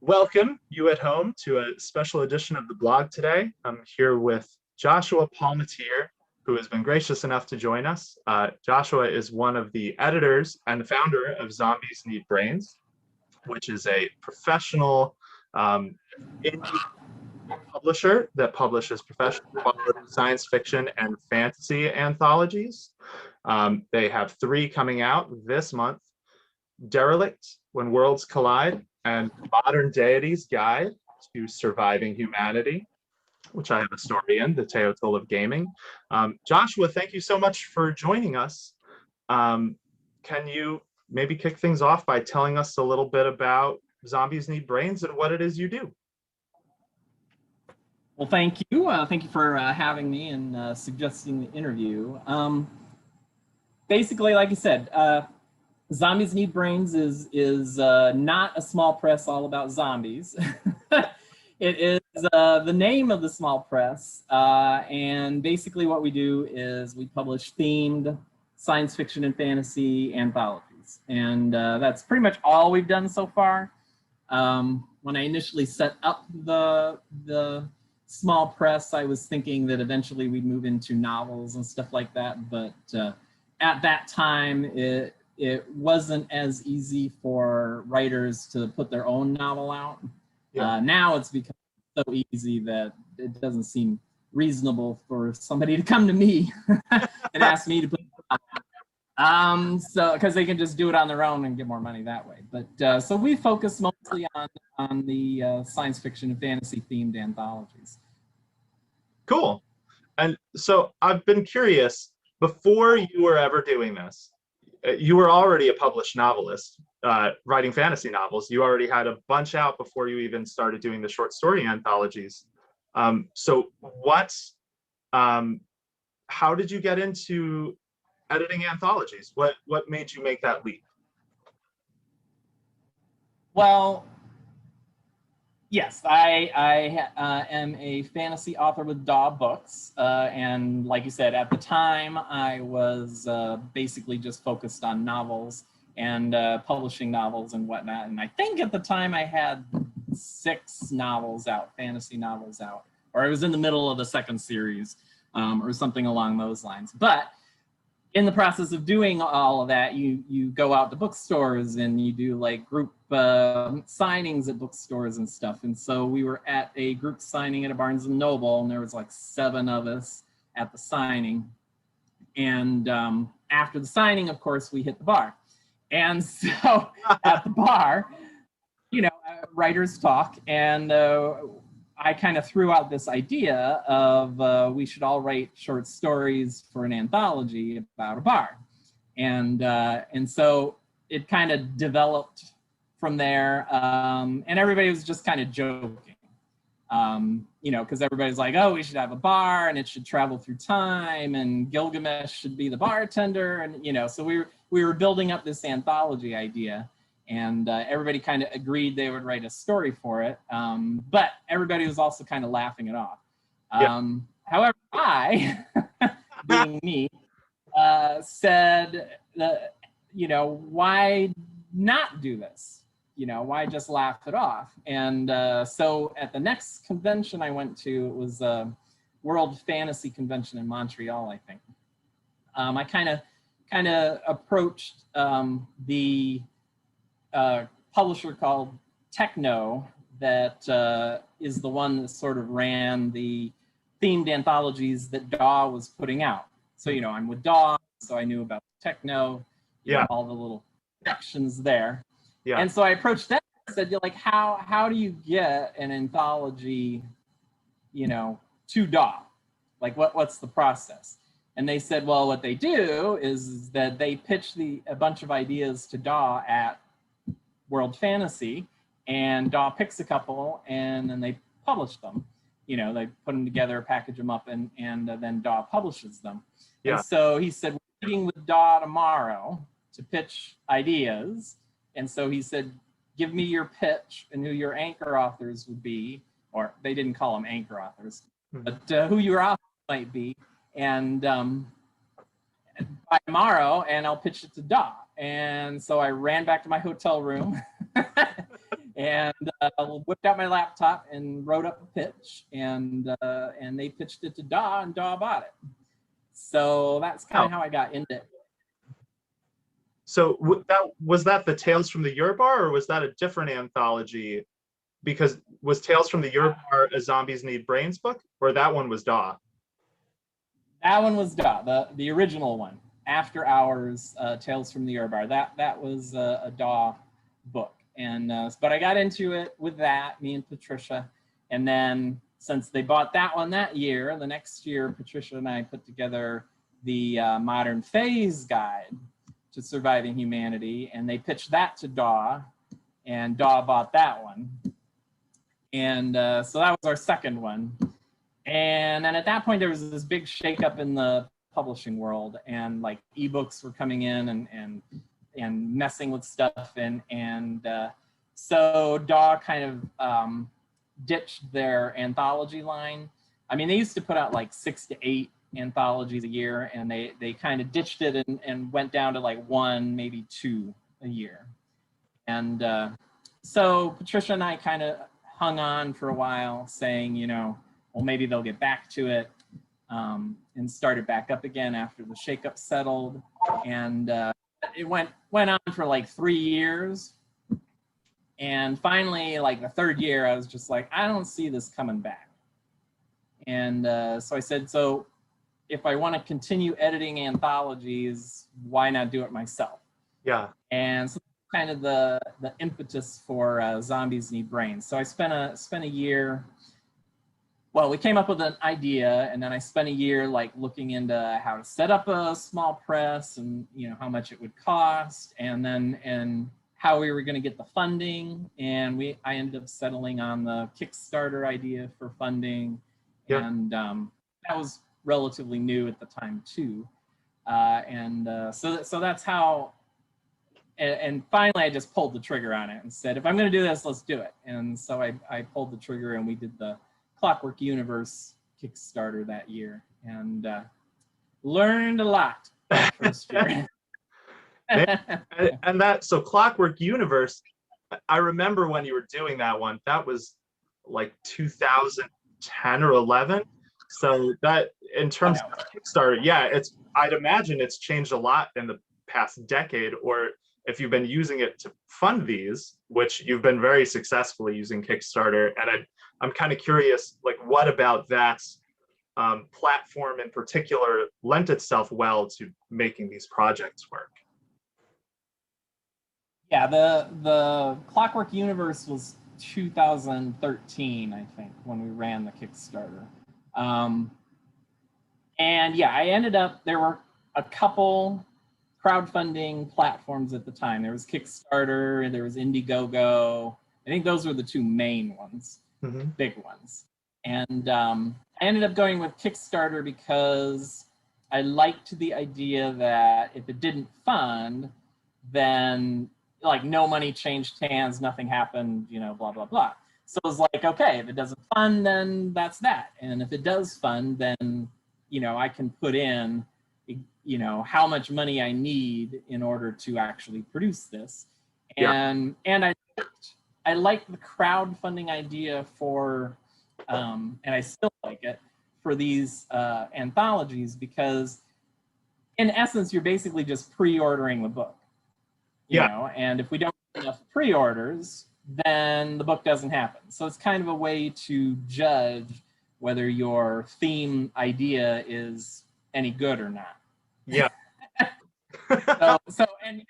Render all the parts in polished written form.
Welcome, you at home, to a special edition of the blog today. I'm here with Joshua Palmatier, who has been gracious enough to join us. Joshua is one of the editors and the founder of Zombies Need Brains, which is a professional indie publisher that publishes professional quality science fiction and fantasy anthologies. They have 3 coming out this month: Derelict, When Worlds Collide, and Modern Deity's Guide to Surviving Humanity, which I have a story in, the Teotl of Gaming. Joshua, thank you so much for joining us. Can you maybe kick things off by telling us a little bit about Zombies Need Brains and what it is you do? Well, thank you. Thank you for having me and suggesting the interview. Basically, like you said, Zombies Need Brains is not a small press all about zombies. It is the name of the small press, and basically what we do is we publish themed science fiction and fantasy anthologies, and that's pretty much all we've done so far. When I initially set up the small press, I was thinking that eventually we'd move into novels and stuff like that, but at that time it wasn't as easy for writers to put their own novel out. Yeah. Now it's become so easy that it doesn't seem reasonable for somebody to come to me and ask me to put it out. So because they can just do it on their own and get more money that way. But so we focus mostly on the science fiction and fantasy themed anthologies. Cool. And so I've been curious, before you were ever doing this, you were already a published novelist, writing fantasy novels. You already had a bunch out before you even started doing the short story anthologies. So how did you get into editing anthologies? What made you make that leap? Well, yes, I am a fantasy author with DAW Books, and like you said, at the time I was basically just focused on novels and publishing novels and whatnot, and I think at the time I had 6 novels out, fantasy novels out, or I was in the middle of the 2nd series, or something along those lines. But in the process of doing all of that, you go out to bookstores and you do like group signings at bookstores and stuff. And so we were at a group signing at a Barnes & Noble, and there was like 7 of us at the signing. And after the signing, of course, we hit the bar. And so at the bar, you know, writers talk, and I kind of threw out this idea of we should all write short stories for an anthology about a bar. And so it kind of developed from there, and everybody was just kind of joking, you know, because everybody's like, oh, we should have a bar and it should travel through time and Gilgamesh should be the bartender, and you know, so we were building up this anthology idea. And everybody kind of agreed they would write a story for it, but everybody was also kind of laughing it off. However, I, being me, said that, you know, why not do this? You know, why just laugh it off? And so at the next convention I went to, it was a World Fantasy Convention in Montreal, I think. I kind of approached the publisher called Techno that is the one that sort of ran the themed anthologies that DAW was putting out. So, you know, I'm with DAW, so I knew about Techno, you know, all the little sections there. Yeah. And so I approached them and said, like, how do you get an anthology, you know, to DAW? Like, what's the process? And they said, well, what they do is that they pitch a bunch of ideas to DAW at World Fantasy, and DAW picks a couple and then they publish them. You know, they put them together, package them up, and then DAW publishes them. Yeah. And so he said, we're meeting with DAW tomorrow to pitch ideas. And so he said, give me your pitch and who your anchor authors would be, or they didn't call them anchor authors, but who your authors might be, and by tomorrow, and I'll pitch it to DAW. And so I ran back to my hotel room and whipped out my laptop and wrote up a pitch, and they pitched it to DAW, and DAW bought it. So that's kind of how I got into it. So was that the Tales from the Ur-Bar, or was that a different anthology? Because was Tales from the Ur-Bar a Zombies Need Brains book, or that one was DAW? That one was DAW, the original one. After Hours, Tales from the Ur-Bar. That was a DAW book, and but I got into it with that, me and Patricia, and then since they bought that one that year, the next year Patricia and I put together the Modern Phase Guide to Surviving Humanity, and they pitched that to DAW, and DAW bought that one, and so that was our second one. And then at that point, there was this big shakeup in the publishing world, and like ebooks were coming in and messing with stuff, and so DAW kind of ditched their anthology line. I mean, they used to put out like 6 to 8 anthologies a year, and they kind of ditched it and went down to like 1, maybe 2 a year. And so Patricia and I kind of hung on for a while, saying, you know, well, maybe they'll get back to it, and started back up again after the shakeup settled. And it went on for like 3 years. And finally, like the 3rd year, I was just like, I don't see this coming back. And so I said, so if I want to continue editing anthologies, why not do it myself? Yeah. And so kind of the impetus for Zombies Need Brains. So I spent a year. Well, we came up with an idea, and then I spent a year like looking into how to set up a small press, and you know how much it would cost, and how we were going to get the funding. And I ended up settling on the Kickstarter idea for funding, and that was relatively new at the time too. So that's how. And finally, I just pulled the trigger on it and said, if I'm going to do this, let's do it. And so I pulled the trigger, and we did the Clockwork Universe Kickstarter that year, and learned a lot that first year. and that, so Clockwork Universe, I remember when you were doing that one, that was like 2010 or 11. So that, in terms of Kickstarter, yeah, I'd imagine it's changed a lot in the past decade, or if you've been using it to fund these, which you've been very successfully using Kickstarter. And I'm kind of curious, like, what about that platform in particular lent itself well to making these projects work? Yeah, the Clockwork Universe was 2013, I think, when we ran the Kickstarter. And yeah, I ended up, there were a couple crowdfunding platforms at the time. There was Kickstarter, and there was Indiegogo. I think those were the 2 main ones, big ones. And I ended up going with Kickstarter because I liked the idea that if it didn't fund, then like no money changed hands, nothing happened, you know, blah, blah, blah. So it was like, okay, if it doesn't fund, then that's that. And if it does fund, then, you know, I can put in, you know, how much money I need in order to actually produce this. And I liked the crowdfunding idea for, and I still like it, for these anthologies, because in essence, you're basically just pre-ordering the book. You know, and if we don't have enough pre-orders, then the book doesn't happen. So it's kind of a way to judge whether your theme idea is any good or not. Yeah. so and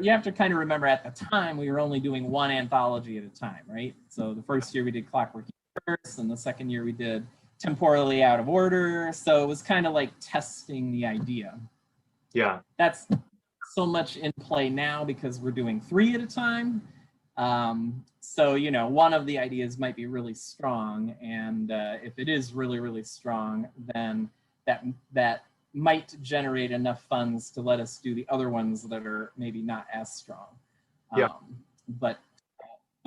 you have to kind of remember at the time we were only doing 1 anthology at a time, right? So the first year we did Clockwork Universe, and the second year we did Temporally Out of Order. So it was kind of like testing the idea. Yeah. That's so much in play now because we're doing 3 at a time. So, you know, one of the ideas might be really strong, and if it is really, really strong, then that might generate enough funds to let us do the other ones that are maybe not as strong. But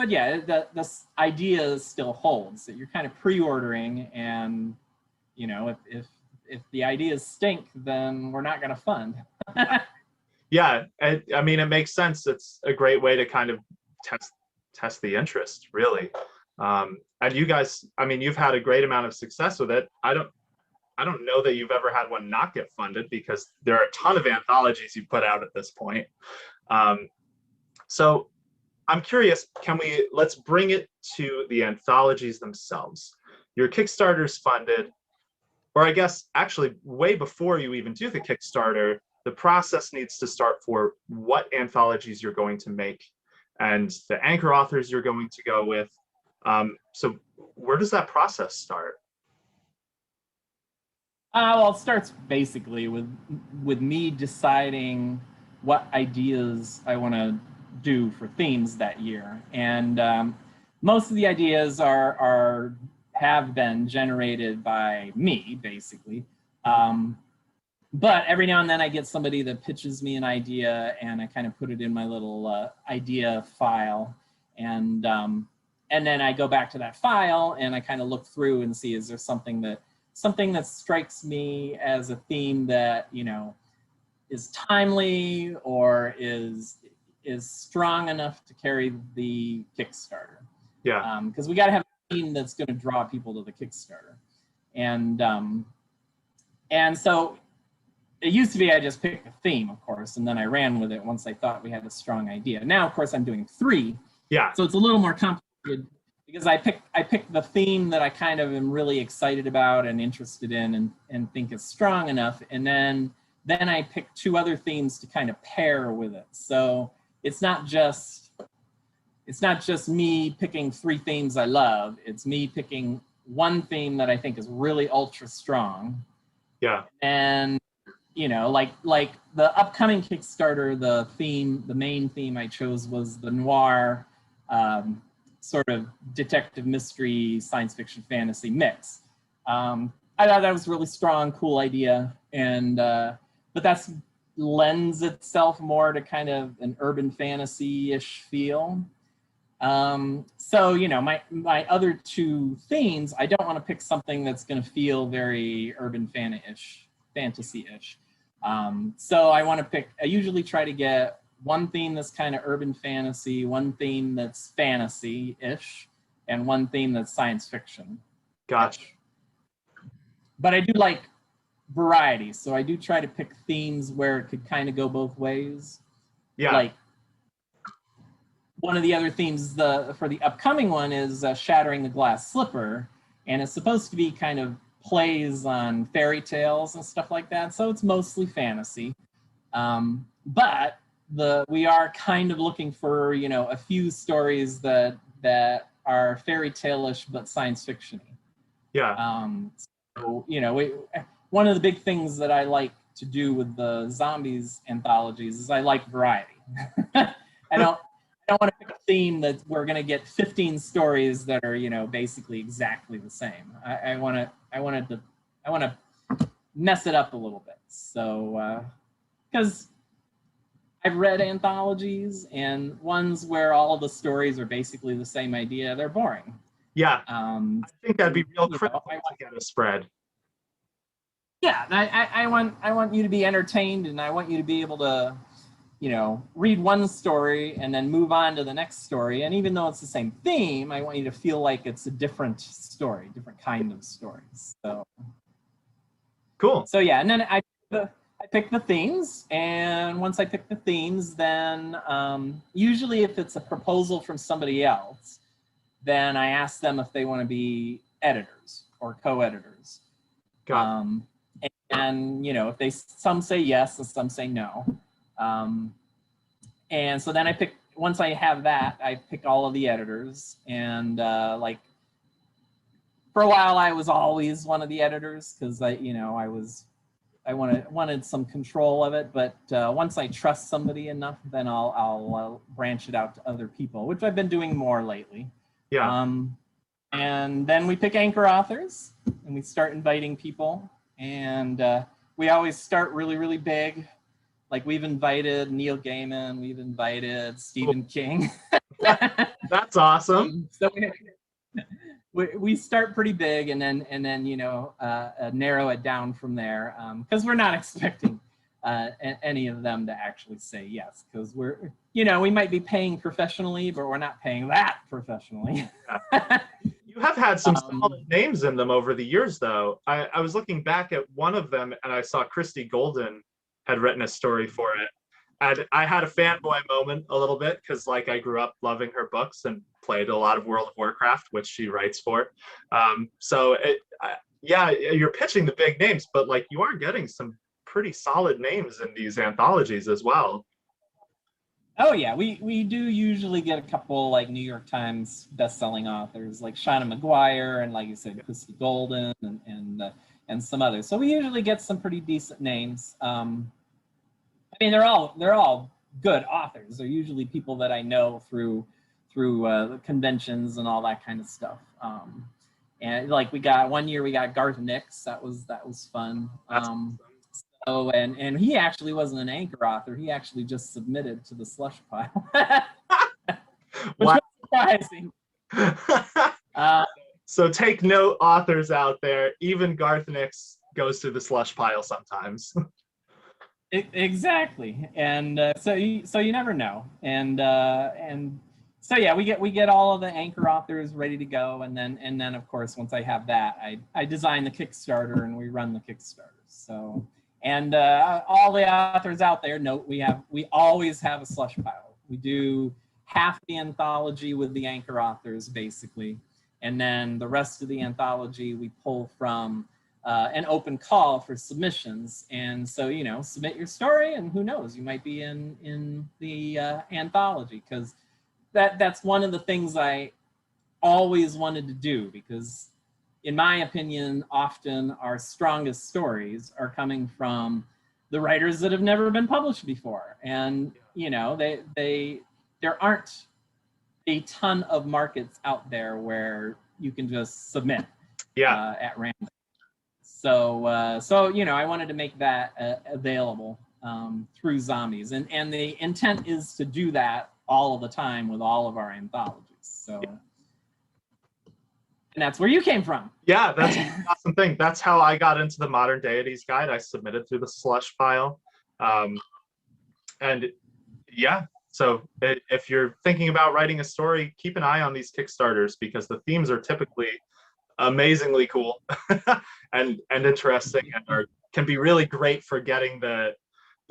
yeah, this idea still holds, that you're kind of pre-ordering, and you know, if the ideas stink, then we're not going to fund. Yeah, I mean, it makes sense. It's a great way to kind of test test the interest, really. And you guys, I mean, you've had a great amount of success with it. I don't know that you've ever had one not get funded, because there are a ton of anthologies you put out at this point. So I'm curious, let's bring it to the anthologies themselves. Your Kickstarter's funded, or I guess actually way before you even do the Kickstarter, the process needs to start for what anthologies you're going to make and the anchor authors you're going to go with. So where does that process start? Well, it starts basically with me deciding what ideas I want to do for themes that year, and most of the ideas have been generated by me, basically. But every now and then I get somebody that pitches me an idea, and I kind of put it in my little idea file, and then I go back to that file and I kind of look through and see, is there something that strikes me as a theme that, you know, is timely or is strong enough to carry the Kickstarter. Yeah. Because we got to have a theme that's going to draw people to the Kickstarter, and so it used to be I just picked a theme, of course, and then I ran with it once I thought we had a strong idea. Now, of course, I'm doing 3. Yeah. So it's a little more complicated, because I pick the theme that I kind of am really excited about and interested in and think is strong enough, and then I pick 2 other themes to kind of pair with it. So it's not just me picking 3 themes I love. It's me picking one theme that I think is really ultra strong. Yeah. And, you know, like the upcoming Kickstarter, the main theme I chose was the noir, sort of detective mystery, science fiction, fantasy mix. I thought that was a really strong, cool idea, and but that's lends itself more to kind of an urban fantasy-ish feel. So, you know, my other 2 themes, I don't want to pick something that's going to feel very urban fantasy-ish. So I usually try to get one theme that's kind of urban fantasy, one theme that's fantasy-ish, and one theme that's science fiction. Gotcha. But I do like variety, so I do try to pick themes where it could kind of go both ways. Yeah. Like one of the other themes for the upcoming one is Shattering the Glass Slipper, and it's supposed to be kind of plays on fairy tales and stuff like that, so it's mostly fantasy. But we are kind of looking for, you know, a few stories that are fairy tale-ish but science fiction-y. Yeah. So, you know, one of the big things that I like to do with the zombies anthologies is I like variety. I don't want to pick a theme that we're going to get 15 stories that are, you know, basically exactly the same. I want to mess it up a little bit. So, because I've read anthologies, and ones where all of the stories are basically the same idea, they're boring. Yeah. I think that'd be real critical to get a spread. Yeah, I want you to be entertained, and I want you to be able to, you know, read one story and then move on to the next story. And even though it's the same theme, I want you to feel like it's a different story, different kind of stories. So cool. So yeah, and then I pick the themes, and once I pick the themes, then usually if it's a proposal from somebody else, then I ask them if they want to be editors or co-editors. And you know, some say yes and some say no. And so then once I have that, I pick all of the editors, and like for a while I was always one of the editors, because I wanted some control of it, but once I trust somebody enough, then I'll branch it out to other people, which I've been doing more lately. Yeah. And then we pick anchor authors, and we start inviting people, and we always start really, really big. Like we've invited Neil Gaiman, we've invited Stephen King. That's awesome. So we start pretty big, and then you know, narrow it down from there, because we're not expecting any of them to actually say yes, because you know, we might be paying professionally, but we're not paying that professionally. Yeah. You have had some solid names in them over the years, though. I was looking back at one of them, and I saw Christy Golden had written a story for it. And I had a fanboy moment a little bit because, like, I grew up loving her books and played a lot of World of Warcraft, which she writes for. Yeah, you're pitching the big names, but like you are getting some pretty solid names in these anthologies as well. Oh yeah, we do usually get a couple like New York Times best-selling authors like Shauna McGuire and, like you said, Christy Golden and some others. So we usually get some pretty decent names. I mean, they're all good authors. They're usually people that I know through the conventions and all that kind of stuff. And like one year we got Garth Nix. That was fun. Oh, and he actually wasn't an anchor author. He actually just submitted to the slush pile, which was surprising. So take note, authors out there. Even Garth Nix goes to the slush pile sometimes. Exactly, and so you never know, and so yeah, we get all of the anchor authors ready to go, and then of course once I have that, I design the Kickstarter and we run the Kickstarter. So. And all the authors out there, note we always have a slush pile. We do half the anthology with the anchor authors, basically. And then the rest of the anthology we pull from an open call for submissions. And so, you know, submit your story and who knows, you might be in the anthology, because that's one of the things I always wanted to do, because in my opinion, often our strongest stories are coming from the writers that have never been published before. And, you know, there aren't a ton of markets out there where you can just submit at random. So, you know, I wanted to make that available through Zombies. And the intent is to do that all of the time with all of our anthologies. So. Yeah. And that's where you came from. Yeah, that's an awesome thing. That's how I got into the Modern Deities guide. I submitted through the slush pile. And yeah, so if you're thinking about writing a story, keep an eye on these Kickstarters, because the themes are typically amazingly cool and interesting, and can be really great for getting the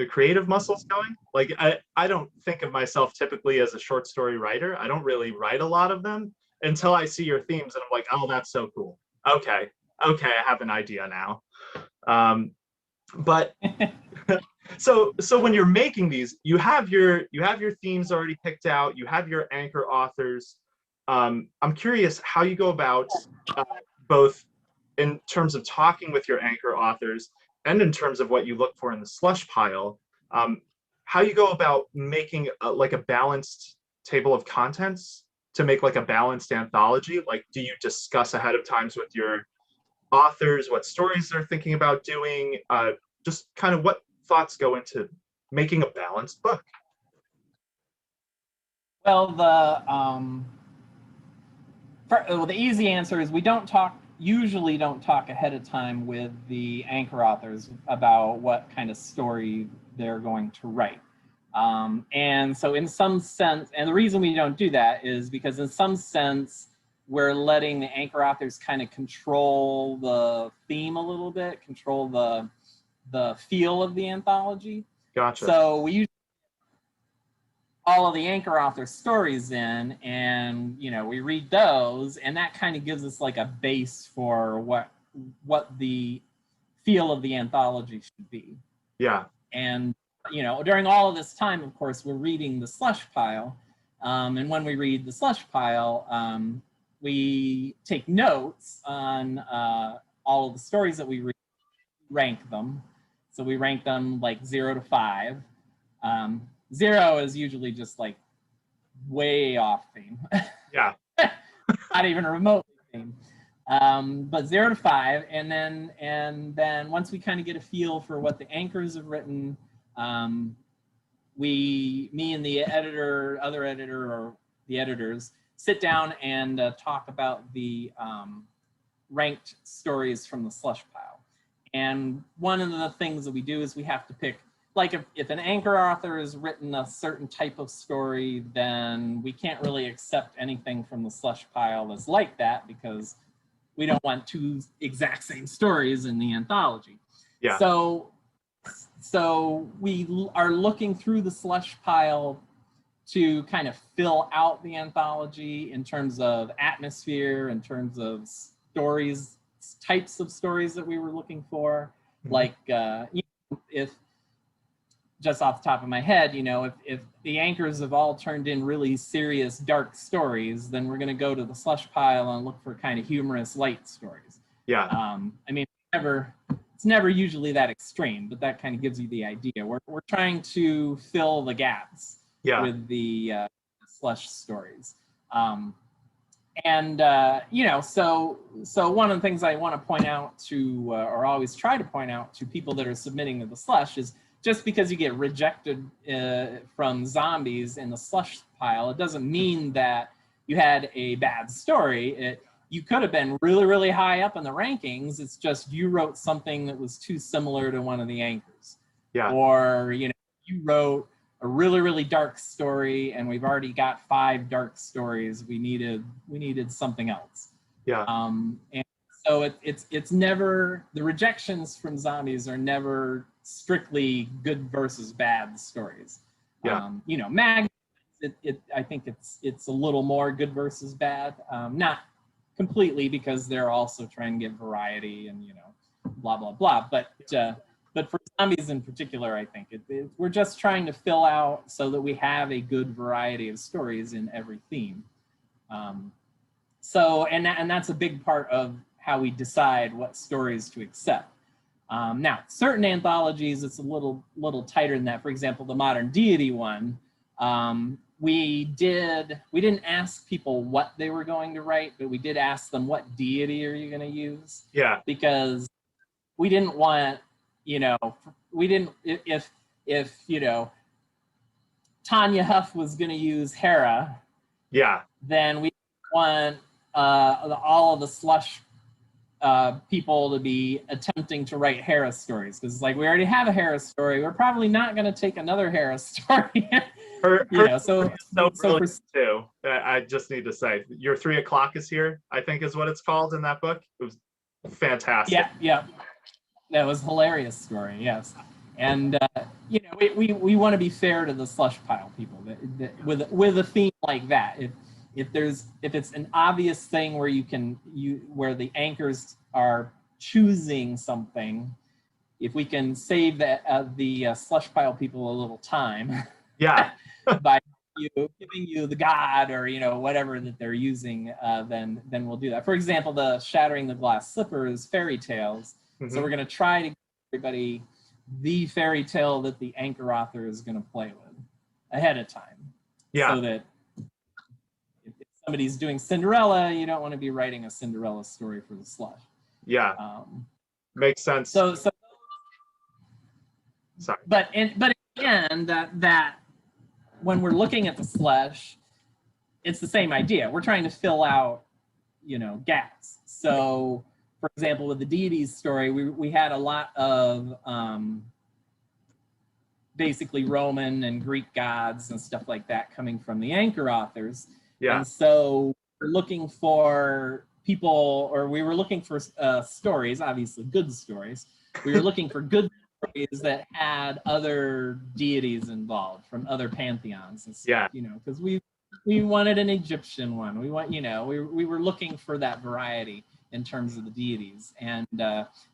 creative muscles going. Like I don't think of myself typically as a short story writer. I don't really write a lot of them until I see your themes, and I'm like, oh, that's so cool. Okay, I have an idea now. But so when you're making these, you have your themes already picked out. You have your anchor authors. I'm curious how you go about both in terms of talking with your anchor authors and in terms of what you look for in the slush pile. How you go about making like a balanced table of contents to make like a balanced anthology. Like, do you discuss ahead of times with your authors what stories they're thinking about doing? Just kind of what thoughts go into making a balanced book? Well, the easy answer is we usually don't talk ahead of time with the anchor authors about what kind of story they're going to write. And so in some sense, and the reason we don't do that is because in some sense, we're letting the anchor authors kind of control the theme a little bit, control the feel of the anthology. Gotcha. So we usually all of the anchor author stories in, and you know, we read those, and that kind of gives us like a base for what the feel of the anthology should be. Yeah. And you know, during all of this time, of course, we're reading the slush pile, and when we read the slush pile, we take notes on all of the stories that we read, rank them. So we rank them like 0 to 5. 0 is usually just like way off theme. Yeah. Not even remotely theme. But 0 to 5, and then once we kind of get a feel for what the anchors have written, me and the other editor, or the editors, sit down and talk about the ranked stories from the slush pile. And one of the things that we do is we have to pick like if an anchor author has written a certain type of story, then we can't really accept anything from the slush pile that's like that, because we don't want two exact same stories in the anthology. Yeah. So we are looking through the slush pile to kind of fill out the anthology in terms of atmosphere, in terms of stories, types of stories that we were looking for. Mm-hmm. Like, if just off the top of my head, if the anchors have all turned in really serious, dark stories, then we're going to go to the slush pile and look for kind of humorous, light stories. Yeah. I mean, it's never usually that extreme, but that kind of gives you the idea. We're trying to fill the gaps with the slush stories. So one of the things I want to point out to, or always try to point out to people that are submitting to the slush, is just because you get rejected from zombies in the slush pile, it doesn't mean that you had a bad story. You could have been really, really high up in the rankings. It's just you wrote something that was too similar to one of the anchors. Yeah. Or, you wrote a really, really dark story, and we've already got 5 dark stories. We needed something else. Yeah. And so it's never, the rejections from zombies are never strictly good versus bad stories. Yeah. Mag, I think it's a little more good versus bad. Not completely, because they're also trying to get variety and blah blah blah. But for zombies in particular, I think we're just trying to fill out so that we have a good variety of stories in every theme. And that's a big part of how we decide what stories to accept. Now, certain anthologies, it's a little tighter than that. For example, the Modern Deity one, we didn't ask people what they were going to write, but we did ask them, what deity are you going to use? Yeah. Because we didn't want, if Tanya Huff was going to use Hera, then we want all of the slush people to be attempting to write Hera stories, because like we already have a Hera story. We're probably not going to take another Hera story. So brilliant too. I just need to say, Your 3 O'Clock is Here, I think is what it's called in that book. It was fantastic. Yeah. That was a hilarious story, yes. And we want to be fair to the slush pile people with a theme like that. If it's an obvious thing where where the anchors are choosing something, if we can save the slush pile people a little time, by giving you the god or whatever that they're using, then we'll do that. For example, the Shattering the Glass Slipper is fairy tales. So we're going to try to give everybody the fairy tale that the anchor author is going to play with ahead of time. So that if somebody's doing Cinderella, you don't want to be writing a Cinderella story for the slush. Makes sense. So sorry. But again, that when we're looking at the slush, it's the same idea. We're trying to fill out, gaps. So, for example, with the DEITY'S story, we had a lot of basically Roman and Greek gods and stuff like that coming from the anchor authors. And so we're looking for people, or we were looking for stories, obviously good stories. We were looking for good stories that had other deities involved from other pantheons and stuff, because we wanted an Egyptian one. We we were looking for that variety in terms of the deities. And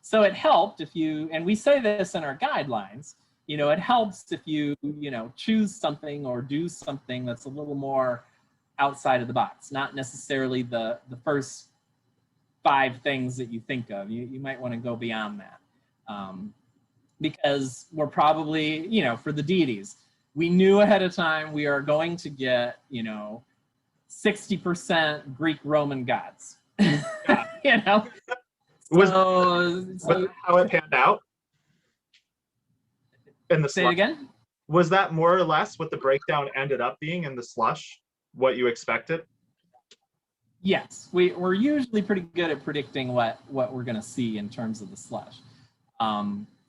so it helped if and we say this in our guidelines, it helps if you, choose something or do something that's a little more outside of the box, not necessarily the first 5 things that you think of. You might want to go beyond that. Because we're probably, for the deities, we knew ahead of time we are going to get, 60% Greek Roman gods. Was that how it panned out? In the Say slush? it again? Was that more or less what the breakdown ended up being in the slush? What you expected? Yes, we're usually pretty good at predicting what we're going to see in terms of the slush.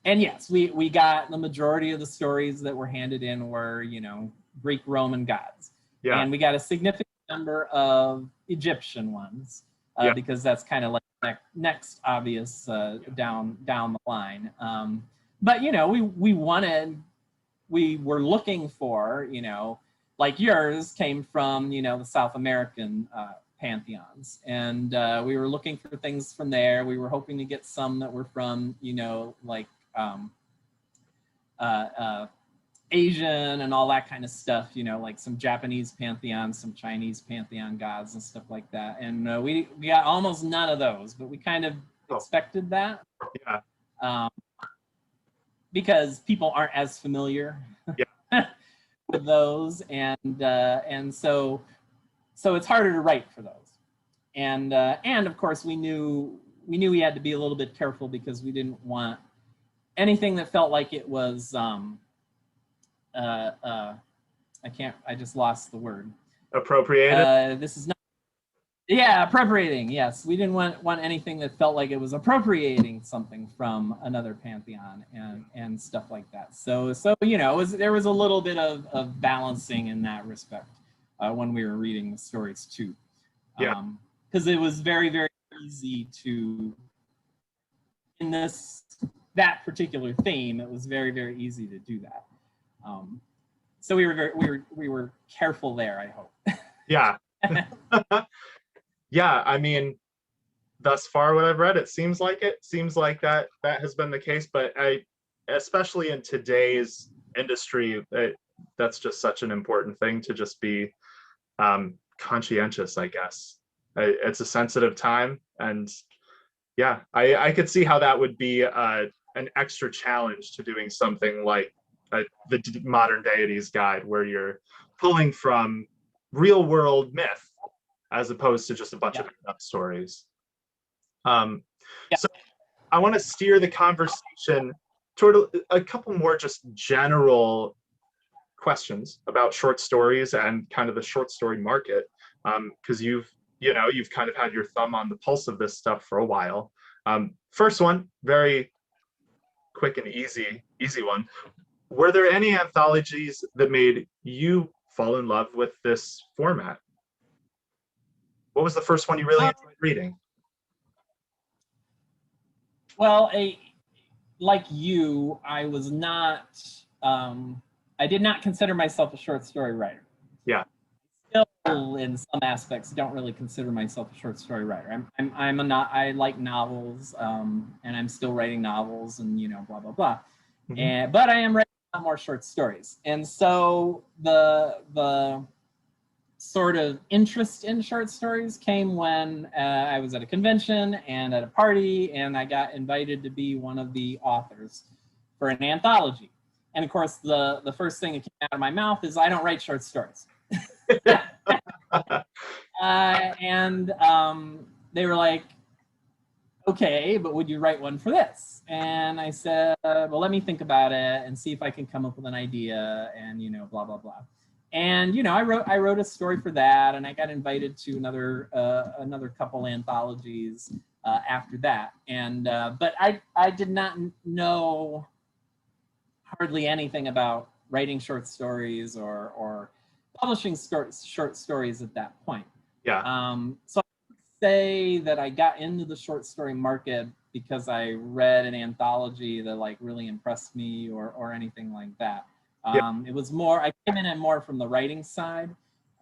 and yes, we got the majority of the stories that were handed in were, you know, Greek Roman gods. Yeah. And we got a significant number of Egyptian ones, Yeah. because that's kind of like next obvious down the line. But you know, we were looking for, you know, like yours came from, you know, the South American pantheons, and we were looking for things from there. We were hoping to get some that were from, you know, like Asian and all that kind of stuff, you know, like some Japanese pantheons, some Chinese pantheon gods and stuff like that. And we got almost none of those, but we kind of expected that. Yeah. Because people aren't as familiar with those, and so it's harder to write for those. And of course we knew we had to be a little bit careful because we didn't want anything that felt like it was I just lost the word. Appropriated? This is not, yeah, appropriating, yes. We didn't want anything that felt like it was appropriating something from another pantheon and stuff like that. So you know, there was a little bit of balancing in that respect when we were reading the stories too. Yeah. Because it was very, very easy to, in that particular theme, it was very, very easy to do that. So we were careful there, I hope. Yeah. Yeah, I mean, thus far what I've read, it seems like that has been the case, but especially in today's industry, that's just such an important thing to just be conscientious, I guess. It's a sensitive time, and yeah, I could see how that would be an extra challenge to doing something like the Modern Deities Guide, where you're pulling from real world myth as opposed to just a bunch of made-up stories. So I want to steer the conversation toward a couple more just general questions about short stories and kind of the short story market, because you've kind of had your thumb on the pulse of this stuff for a while. First one, very quick and easy one. Were there any anthologies that made you fall in love with this format? What was the first one you really enjoyed reading? Well, like you, I was not, I did not consider myself a short story writer. Yeah. Still, in some aspects, don't really consider myself a short story writer. I like novels, and I'm still writing novels, and you know, blah blah blah. Mm-hmm. But I am writing a lot more short stories, and so the sort of interest in short stories came when I was at a convention and at a party, and I got invited to be one of the authors for an anthology. And of course, the first thing that came out of my mouth is, I don't write short stories. And they were like, okay, but would you write one for this? And I said, well, let me think about it and see if I can come up with an idea, and you know, blah blah blah. And you know, I wrote a story for that, and I got invited to another couple anthologies after that. And but I did not know hardly anything about writing short stories or publishing short stories at that point. Yeah. So I would say that I got into the short story market because I read an anthology that like really impressed me or anything like that. It was more, I came in it more from the writing side,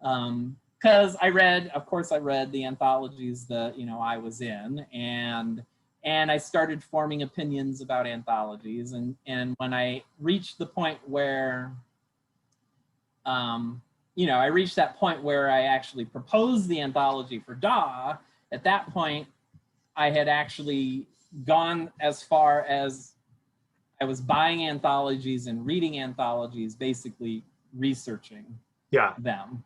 because of course I read the anthologies that, you know, I was in, and I started forming opinions about anthologies. And when I reached the point where, you know, I reached that point where I actually proposed the anthology for DAW, at that point, I had actually gone as far as I was buying anthologies and reading anthologies, basically researching them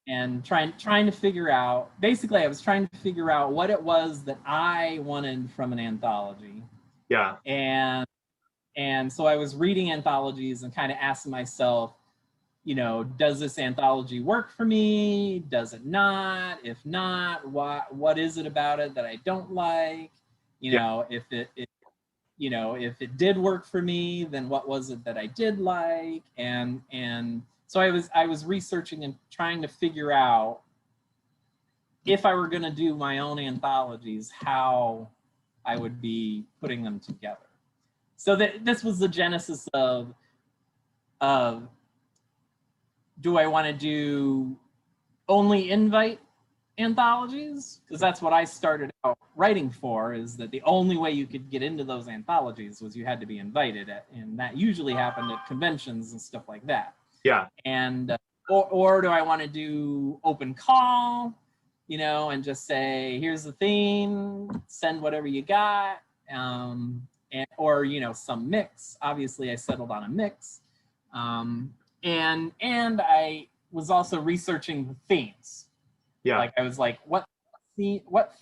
and trying to figure out, basically I was trying to figure out what it was that I wanted from an anthology. Yeah. And so I was reading anthologies and kind of asking myself, you know, does this anthology work for me? Does it not? If not, what is it about it that I don't like? You know, if you know, if it did work for me, then what was it that I did like? And so I was researching and trying to figure out, if I were going to do my own anthologies, how I would be putting them together. So this was the genesis of do I want to do only invite anthologies? Because that's what I started out writing for, is that the only way you could get into those anthologies was you had to be invited and that usually happened at conventions and stuff like that. Yeah. And or do I want to do open call, you know, and just say, here's the theme, send whatever you got, or, you know, some mix. Obviously I settled on a mix. And I was also researching the themes. Yeah. Like I was like, what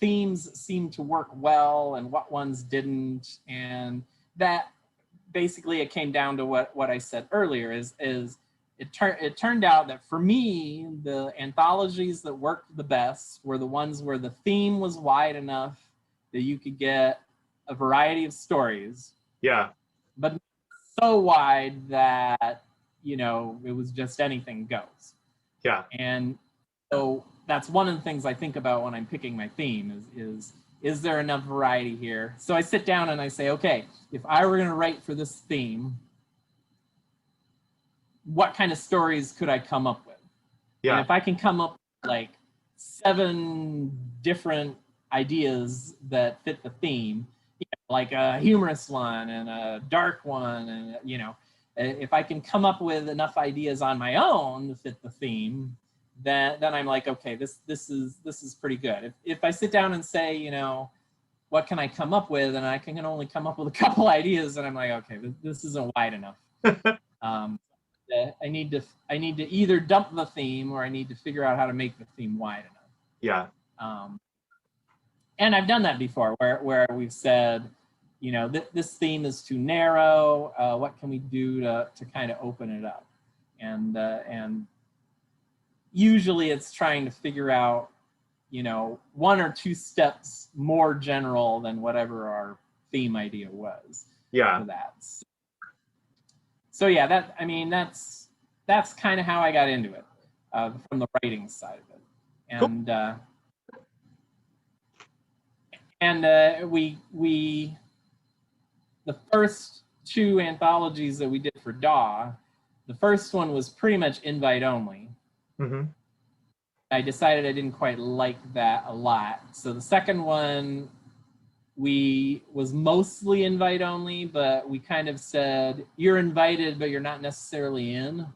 themes seemed to work well and what ones didn't. And that basically, it came down to what I said earlier, is it turned out that for me, the anthologies that worked the best were the ones where the theme was wide enough that you could get a variety of stories. Yeah. But so wide that, you know, it was just anything goes. Yeah. And so that's one of the things I think about when I'm picking my theme is there enough variety here? So I sit down and I say, okay, if I were going to write for this theme, what kind of stories could I come up with? Yeah. And if I can come up with like 7 different ideas that fit the theme, you know, like a humorous one and a dark one, and, you know, if I can come up with enough ideas on my own to fit the theme, then I'm like, okay, this is pretty good. If I sit down and say, you know, what can I come up with, and I can only come up with a couple ideas, and I'm like, okay, this isn't wide enough. I need to either dump the theme or I need to figure out how to make the theme wide enough. Yeah. And I've done that before, where we've said, you know, this theme is too narrow. What can we do to kind of open it up? And usually it's trying to figure out, you know, 1 or 2 steps more general than whatever our theme idea was. Yeah. For that. So yeah, that's kind of how I got into it, from the writing side of it. And cool. We the first 2 anthologies that we did for DAW, the first one was pretty much invite only. Mm-hmm. I decided I didn't quite like that a lot. So the second one was mostly invite only, but we kind of said, you're invited, but you're not necessarily in.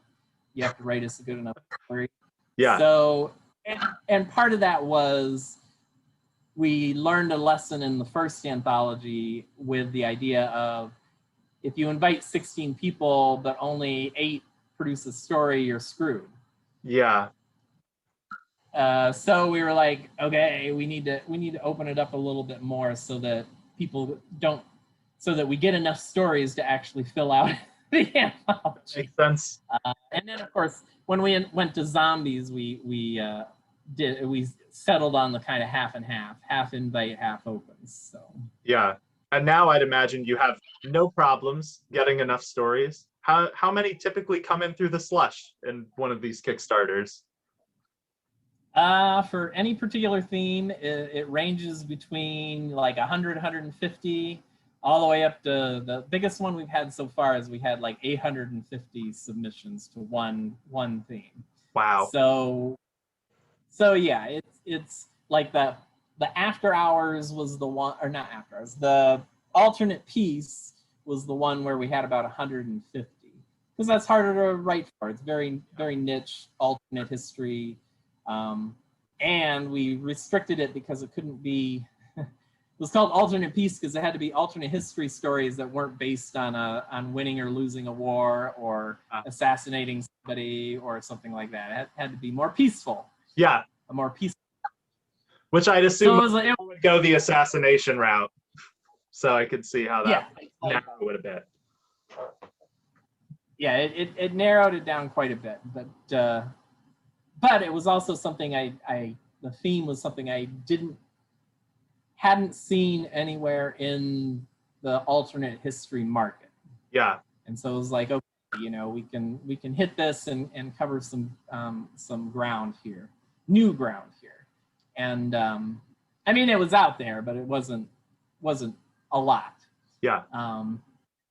You have to write us a good enough story. Yeah. So, and part of that was we learned a lesson in the first anthology with the idea of, if you invite 16 people, but only 8 produce a story, you're screwed. Yeah. So we were like, okay, we need to open it up a little bit more so that people so that we get enough stories to actually fill out the anthology. Makes sense. And then of course, when we went to zombies, we settled on the kind of half and half invite, half open. So yeah. And now I'd imagine you have no problems getting enough stories. How many typically come in through the slush in one of these Kickstarters? For any particular theme, it ranges between like 100, 150, all the way up to the biggest one we've had so far is we had like 850 submissions to one theme. Wow. So yeah, it's like the after hours was the one, or not after hours, the alternate piece was the one where we had about 150, because that's harder to write for. It's very, very niche alternate history. And we restricted it because it couldn't be, it was called alternate piece because it had to be alternate history stories that weren't based on winning or losing a war or assassinating somebody or something like that. It had to be more peaceful. Yeah. A more peaceful. Which I'd assume so it would go the assassination route. So I could see how that narrowed it a bit. Yeah, it narrowed it down quite a bit, but it was also something the theme was something I hadn't seen anywhere in the alternate history market. Yeah. And so it was like, okay, you know, we can hit this and cover some ground here, new ground here. And I mean, it was out there, but it wasn't a lot. Yeah.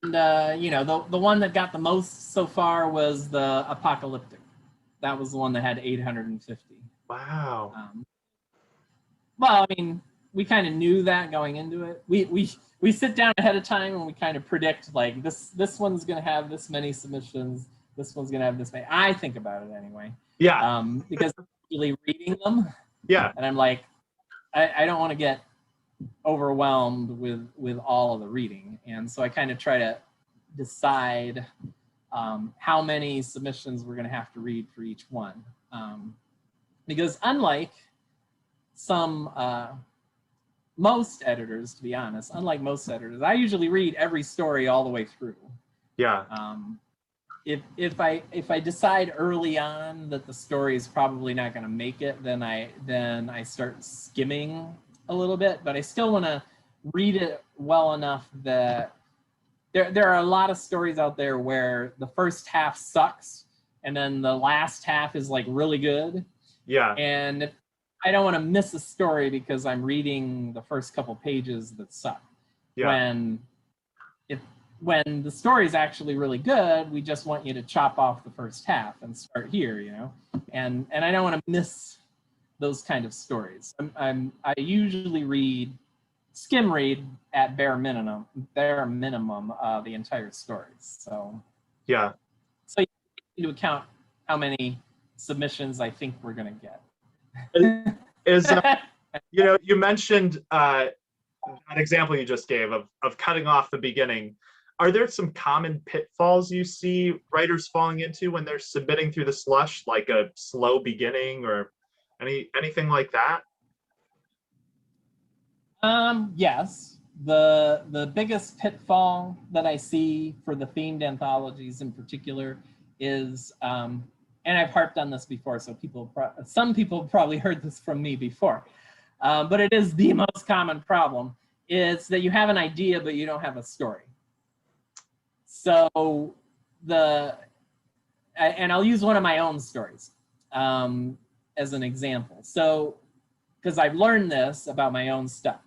You know, the one that got the most so far was the Apocalyptic. That was the one that had 850. Wow. Well, I mean, we kind of knew that going into it. We sit down ahead of time and we kind of predict, like, this one's going to have this many submissions. This one's going to have this many. I think about it anyway. Yeah. Because I'm usually reading them. Yeah. And I'm like, I don't want to get overwhelmed with all of the reading. And so I kind of try to decide how many submissions we're going to have to read for each one. Because unlike most editors, to be honest, I usually read every story all the way through. Yeah. If I decide early on that the story is probably not going to make it, then I start skimming a little bit, but I still want to read it well enough that there are a lot of stories out there where the first half sucks and then the last half is like really good. Yeah. And I don't want to miss a story because I'm reading the first couple pages that suck. Yeah. When the story is actually really good, we just want you to chop off the first half and start here, you know. And I don't want to miss those kind of stories. I usually skim read at bare minimum the entire stories. So Yeah. So you take into account how many submissions I think we're gonna get. Is you know, you mentioned an example you just gave of cutting off the beginning. Are there some common pitfalls you see writers falling into when they're submitting through the slush, like a slow beginning or anything like that? Yes. The biggest pitfall that I see for the themed anthologies in particular is, and I've harped on this before, so some people have probably heard this from me before, but it is the most common problem, is that you have an idea, but you don't have a story. So and I'll use one of my own stories as an example. So, because I've learned this about my own stuff.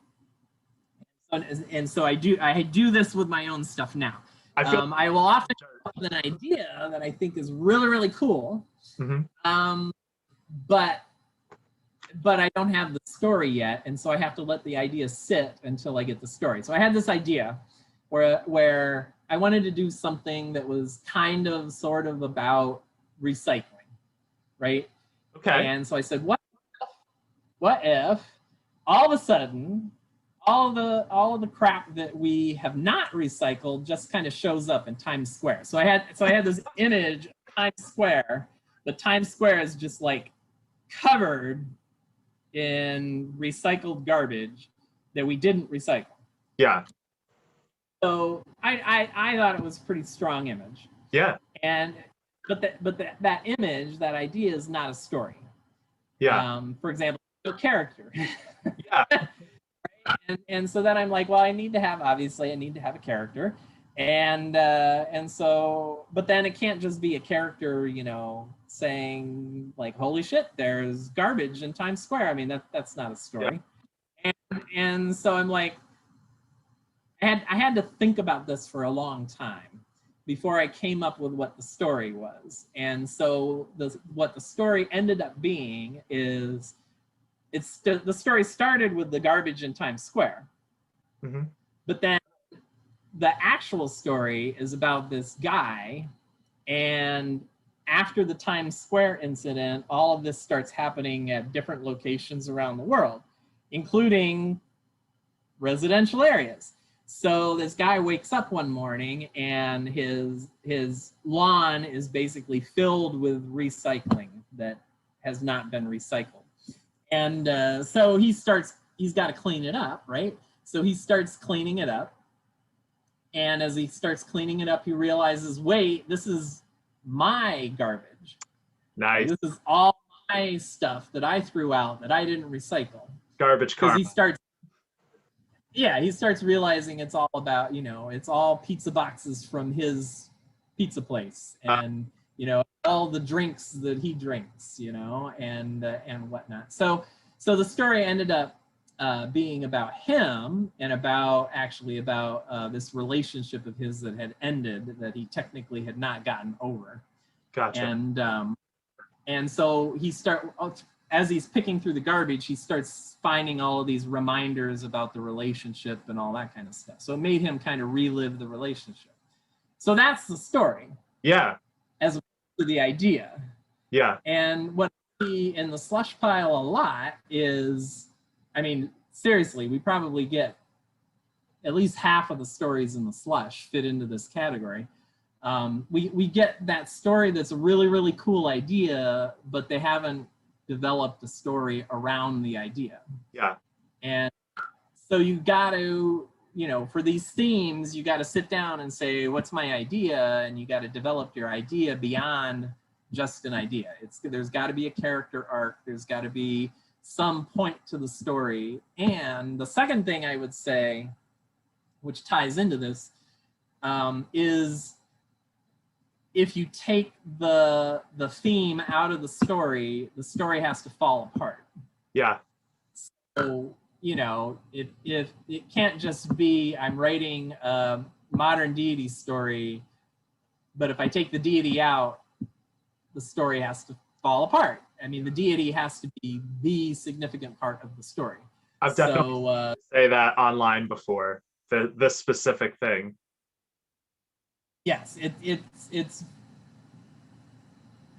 And so I do this with my own stuff now. I will often come up with an idea that I think is really, really cool. Mm-hmm. But I don't have the story yet, and so I have to let the idea sit until I get the story. So I had this idea where I wanted to do something that was kind of sort of about recycling, right? Okay. And so I said, what if all of a sudden all of the crap that we have not recycled just kind of shows up in Times Square. So I had this image of Times Square, but Times Square is just like covered in recycled garbage that we didn't recycle. Yeah. So I thought it was a pretty strong image. Yeah. But that image, that idea is not a story. Yeah. For example, a character. Yeah. And so then I'm like, well, I need to have a character, and so, but then it can't just be a character, you know, saying like, holy shit, there's garbage in Times Square. I mean, that's not a story. Yeah. And so I'm like, I had to think about this for a long time before I came up with what the story was. And so what the story ended up being is, the story started with the garbage in Times Square. Mm-hmm. But then the actual story is about this guy, and after the Times Square incident, all of this starts happening at different locations around the world, including residential areas. So this guy wakes up one morning and his lawn is basically filled with recycling that has not been recycled. And so he's got to clean it up, right? So he starts cleaning it up. And as he starts cleaning it up, he realizes, wait, this is my garbage. Nice. This is all my stuff that I threw out that I didn't recycle. Garbage karma. Because he starts, yeah, he starts realizing it's all about, you know, it's all pizza boxes from his pizza place, and you know, all the drinks that he drinks, you know, and whatnot. So the story ended up being about him, and about actually about this relationship of his that had ended, that he technically had not gotten over. Gotcha. And so as he's picking through the garbage, he starts finding all of these reminders about the relationship and all that kind of stuff. So it made him kind of relive the relationship. So that's the story. Yeah. As opposed to the idea. Yeah. And what I see in the slush pile a lot is, I mean, seriously, we probably get at least half of the stories in the slush fit into this category. We get that story that's a really, really cool idea, but they haven't developed a story around the idea. Yeah. And so you got to, you know, for these themes, you got to sit down and say, what's my idea? And you got to develop your idea beyond just an idea. There's got to be a character arc. There's got to be some point to the story. And the second thing I would say, which ties into this, is if you take the theme out of the story has to fall apart. Yeah. So, you know, if it can't just be, I'm writing a modern deity story, but if I take the deity out, the story has to fall apart. I mean, the deity has to be the significant part of the story. I've definitely say that online before, this specific thing. Yes,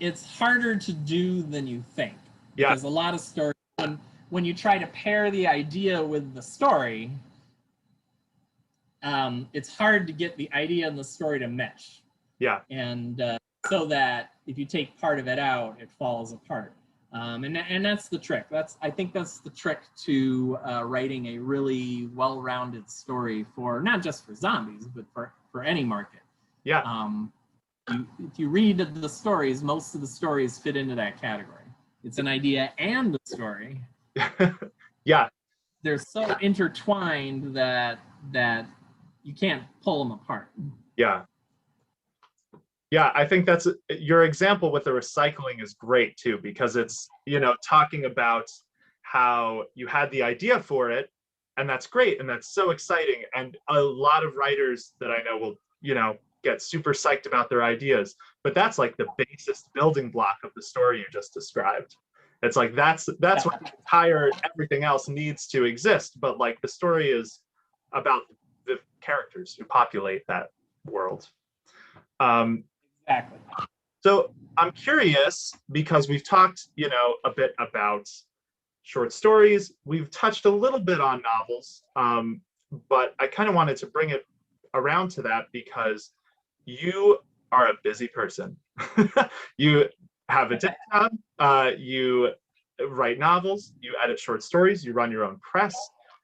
it's harder to do than you think. Yeah. Because a lot of stories, when you try to pair the idea with the story, it's hard to get the idea and the story to mesh. Yeah. And so that if you take part of it out, it falls apart. And that's the trick. I think that's the trick to writing a really well-rounded story for, not just for zombies, but for any market. Yeah. If you read the stories, most of the stories fit into that category. It's an idea and a story. Yeah. They're so intertwined that you can't pull them apart. Yeah. Yeah, I think that's your example with the recycling is great too, because it's, you know, talking about how you had the idea for it, and that's great, and that's so exciting. And a lot of writers that I know will, you know, get super psyched about their ideas, but that's like the basest building block of the story you just described. It's like that's what the entire everything else needs to exist, but like the story is about the characters who populate that world. Exactly. So I'm curious, because we've talked, you know, a bit about short stories. We've touched a little bit on novels, but I kind of wanted to bring it around to that because you are a busy person. You have a day job, you write novels, you edit short stories, you run your own press.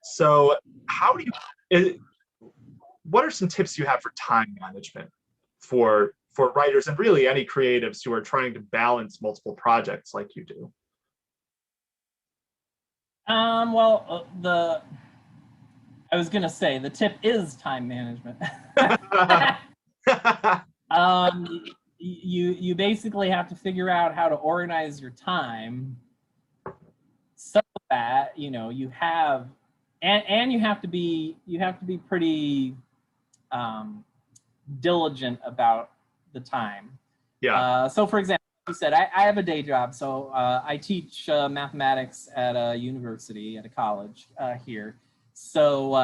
So how do you, what are some tips you have for time management for writers and really any creatives who are trying to balance multiple projects like you do? Well, I was gonna say the tip is time management. You basically have to figure out how to organize your time so that, you know, you have, and you have to be pretty diligent about the time. Yeah. So for example, you said I have a day job, so I teach mathematics at a university, at a college here. So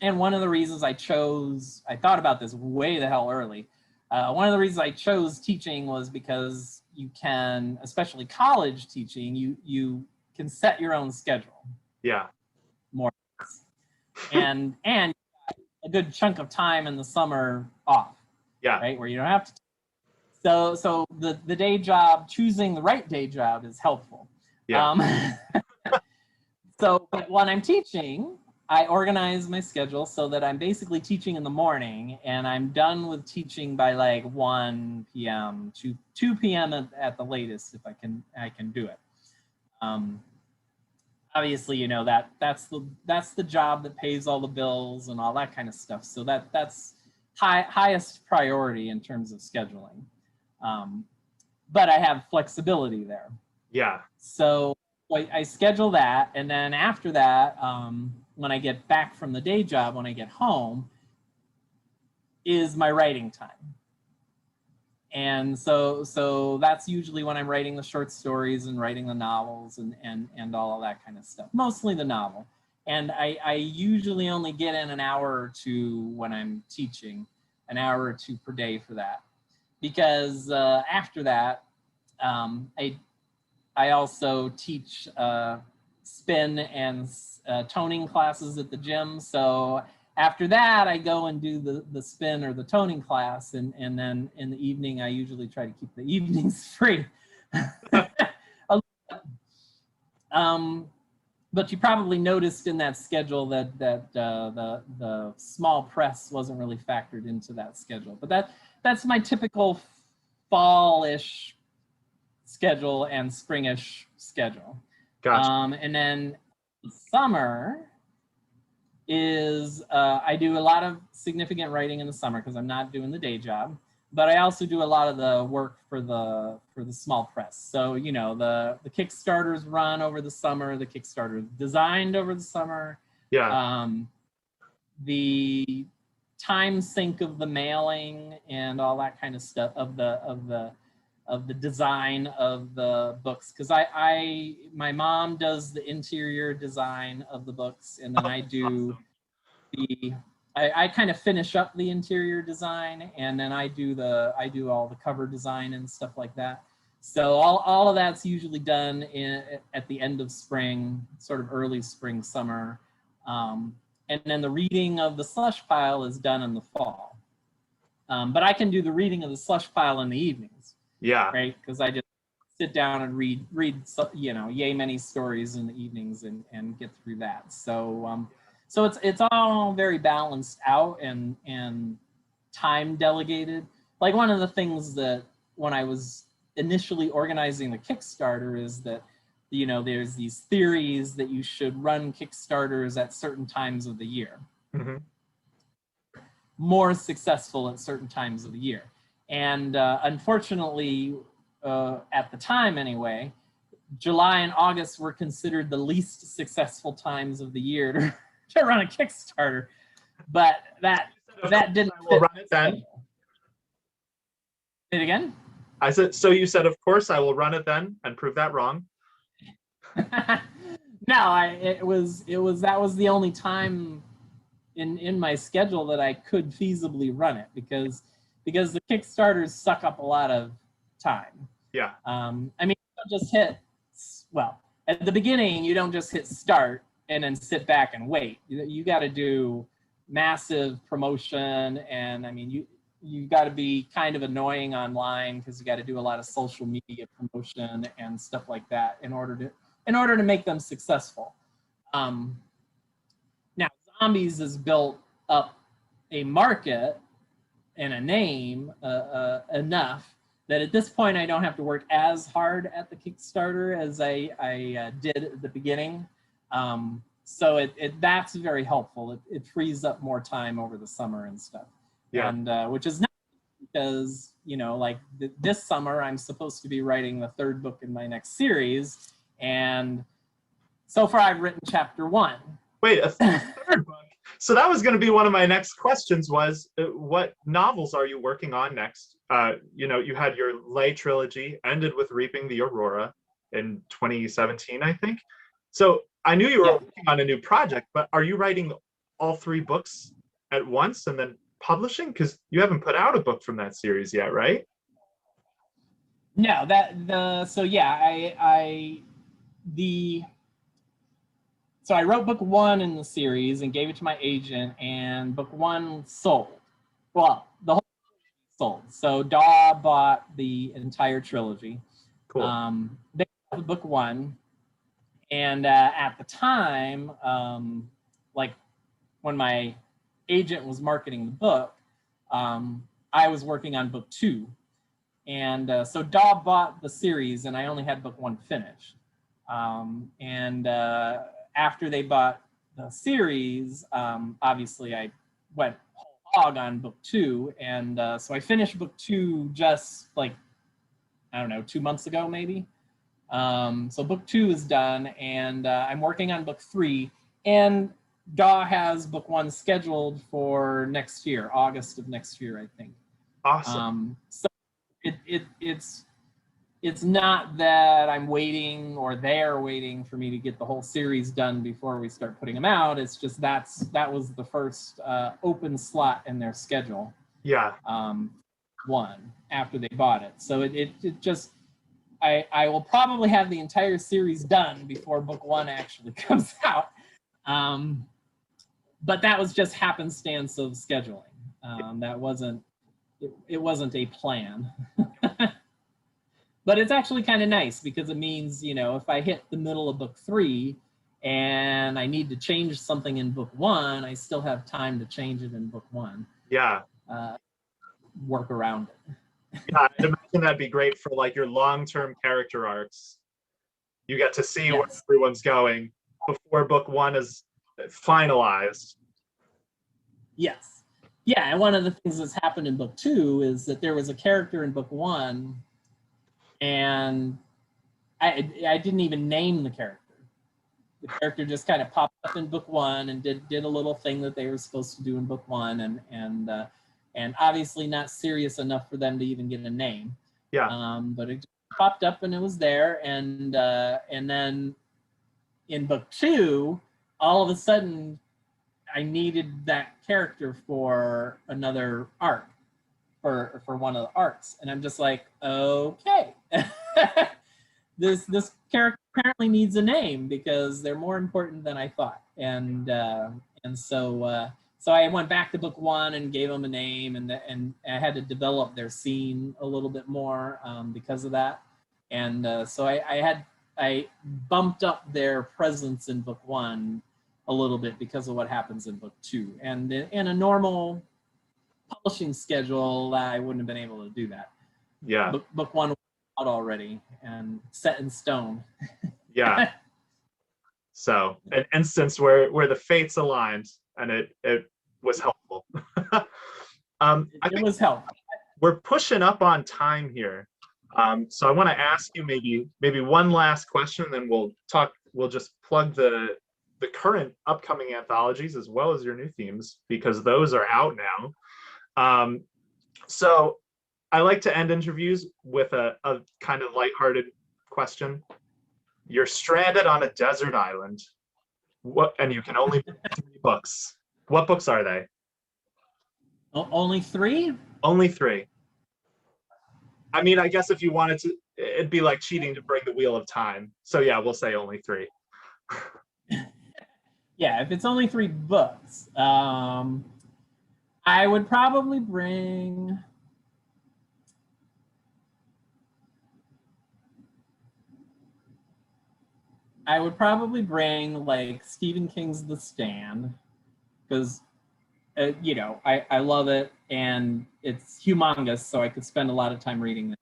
and one of the reasons I thought about this way the hell early. One of the reasons I chose teaching was because you can, especially college teaching, you can set your own schedule. Yeah. More and a good chunk of time in the summer off. Yeah. Right, where you don't have to. So the day job, choosing the right day job is helpful. Yeah. So but when I'm teaching, I organize my schedule so that I'm basically teaching in the morning, and I'm done with teaching by like 1 p.m. to 2 p.m. at the latest, if I can do it. obviously, you know, that's the job that pays all the bills and all that kind of stuff. So that's highest priority in terms of scheduling. But I have flexibility there. Yeah. So I schedule that, and then after that, when I get back from the day job, when I get home, is my writing time. And so that's usually when I'm writing the short stories and writing the novels and all of that kind of stuff, mostly the novel. And I usually only get in an hour or two when I'm teaching, an hour or two per day for that. Because after that, I also teach spin and toning classes at the gym. So after that, I go and do the spin or the toning class, and then in the evening, I usually try to keep the evenings free. But you probably noticed in that schedule that the small press wasn't really factored into that schedule. But that's my typical fall-ish schedule and springish schedule. Gotcha. And then summer is I do a lot of significant writing in the summer because I'm not doing the day job, but I also do a lot of the work for the small press. So, you know, the Kickstarters run over the summer, the Kickstarters designed over the summer. Yeah. The time sync of the mailing and all that kind of stuff of the design of the books, because my mom does the interior design of the books, and then I do I kind of finish up the interior design, and then I do all the cover design and stuff like that. So all of that's usually done at the end of spring, sort of early spring, summer, and then the reading of the slush pile is done in the fall. But I can do the reading of the slush pile in the evenings. Yeah. Right, because I just sit down and read, you know, yay many stories in the evenings and get through that. So so it's all very balanced out and time delegated. Like one of the things that when I was initially organizing the Kickstarter is that, you know, there's these theories that you should run Kickstarters at certain times of the year. Mm-hmm. More successful at certain times of the year. And unfortunately, at the time anyway, July and August were considered the least successful times of the year to run a Kickstarter. But that didn't fit. Run it then. Say it again? I said, so you said, of course, I will run it then and prove that wrong. No, that was the only time in my schedule that I could feasibly run it because the Kickstarters suck up a lot of time. Yeah. I mean, you don't just hit, well, at the beginning, you don't just hit start and then sit back and wait. You got to do massive promotion, and I mean, you got to be kind of annoying online because you got to do a lot of social media promotion and stuff like that in order to make them successful. Now, Zombies has built up a market and a name enough that at this point I don't have to work as hard at the Kickstarter as I did at the beginning. So that's very helpful. It frees up more time over the summer and stuff. Yeah. And which is nice because, you know, like this summer I'm supposed to be writing the third book in my next series, and so far I've written chapter 1. Wait, a third book? So that was going to be one of my next questions was, what novels are you working on next? You know, you had your Lay trilogy, ended with Reaping the Aurora in 2017, I think. So I knew you were working on a new project, but are you writing all 3 books at once and then publishing? Because you haven't put out a book from that series yet, right? No, So I wrote book 1 in the series and gave it to my agent, and book 1 sold. Well, the whole sold. So Daw bought the entire trilogy. Cool. They bought book 1, and at the time, like when my agent was marketing the book, I was working on book 2, and so Daw bought the series, and I only had book 1 finished. And after they bought the series, obviously I went whole hog on book 2. And so I finished book 2 just like, I don't know, 2 months ago, maybe. So book 2 is done, and I'm working on book 3. And DAW has book 1 scheduled for next year, August of next year, I think. Awesome. So it's not that I'm waiting or they're waiting for me to get the whole series done before we start putting them out. It's just that was the first open slot in their schedule. Yeah. One after they bought it. So it just, I will probably have the entire series done before book 1 actually comes out. But that was just happenstance of scheduling. That wasn't, it wasn't a plan. But it's actually kind of nice because it means, you know, if I hit the middle of book 3 and I need to change something in book 1, I still have time to change it in book 1. Yeah. Work around it. Yeah, I'd imagine that'd be great for like your long-term character arcs. You get to see where everyone's going before book 1 is finalized. Yes. Yeah, and one of the things that's happened in book 2 is that there was a character in book 1, and I didn't even name the character. The character just kind of popped up in book 1 and did a little thing that they were supposed to do in book 1, and obviously not serious enough for them to even get a name. Yeah. But it just popped up and it was there, and then in book 2, all of a sudden, I needed that character for another arc, for one of the arcs, and I'm just like, okay, this character apparently needs a name because they're more important than I thought, and so I went back to book 1 and gave them a name, and I had to develop their scene a little bit more because of that, and so I bumped up their presence in book 1 a little bit because of what happens in book 2, and in a normal publishing schedule, I wouldn't have been able to do that. Yeah. Book 1 was out already and set in stone. Yeah. So an instance where the fates aligned and it was helpful. It was helpful. We're pushing up on time here. So I want to ask you maybe one last question, then we'll just plug the current upcoming anthologies as well as your new themes, because those are out now. So I like to end interviews with a kind of lighthearted question. You're stranded on a desert island. And you can only read 3 books. What books are they? Only 3? Only 3. I mean, I guess if you wanted to, it'd be like cheating to bring the Wheel of Time. So yeah, we'll say only 3. Yeah, if it's only 3 books, I would probably bring like Stephen King's The Stand, because you know, I love it and it's humongous, so I could spend a lot of time reading that.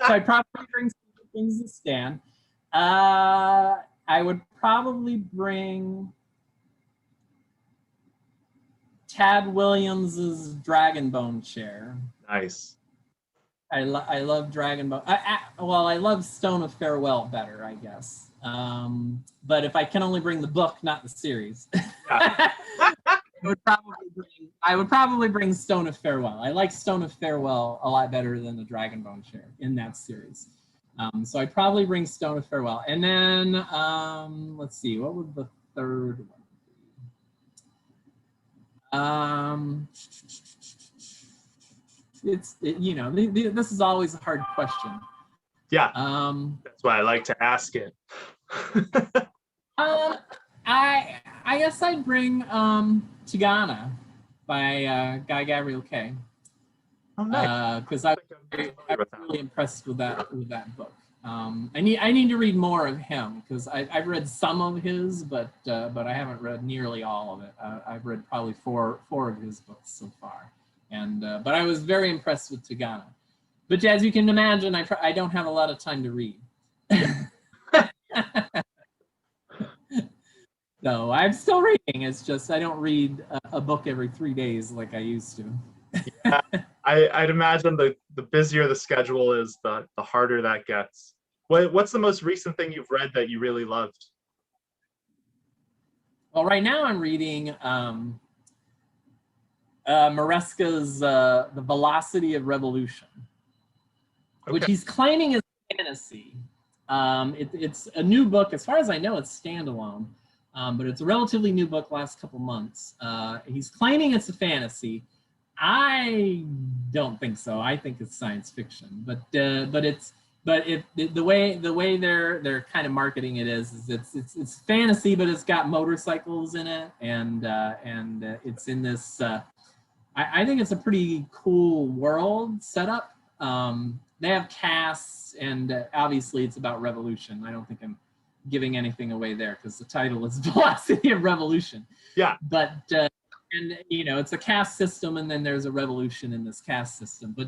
So I'd probably bring Stephen King's The Stand. I would probably bring Tad Williams's Dragonbone chair. Nice. I love Dragonbone. Well, I love Stone of Farewell better, I guess. But if I can only bring the book, not the series, yeah. I would probably bring Stone of Farewell. I like Stone of Farewell a lot better than the Dragonbone chair in that series. So I'd probably bring Stone of Farewell. And then, let's see, what would the third one be? You know, this is always a hard question. Yeah, that's why I like to ask it. I guess I'd bring Tigana by Guy Gabriel Kay. Oh, nice. Because I'm really impressed with that book. I need to read more of him because I've read some of his, but I haven't read nearly all of it. I've read probably four of his books so far, and but I was very impressed with Tigana. But as you can imagine, I don't have a lot of time to read. No, I'm still reading. It's just I don't read a book every 3 days like I used to. Yeah, I'd imagine the busier the schedule is, the harder that gets. What's the most recent thing you've read that you really loved? Well, right now I'm reading Maresca's The Velocity of Revolution, which Okay. he's claiming is fantasy. It's a new book. As far as I know, it's standalone, but it's a relatively new book, last couple months. He's claiming it's a fantasy. I don't think so. I think it's science fiction, but if the way they're kind of marketing it is it's fantasy, but it's got motorcycles in it, and it's in this. I think it's a pretty cool world setup. They have casts, and obviously it's about revolution. I don't think I'm giving anything away there because the title is Velocity of Revolution. Yeah. But and you know, it's a caste system, and then there's a revolution in this caste system. But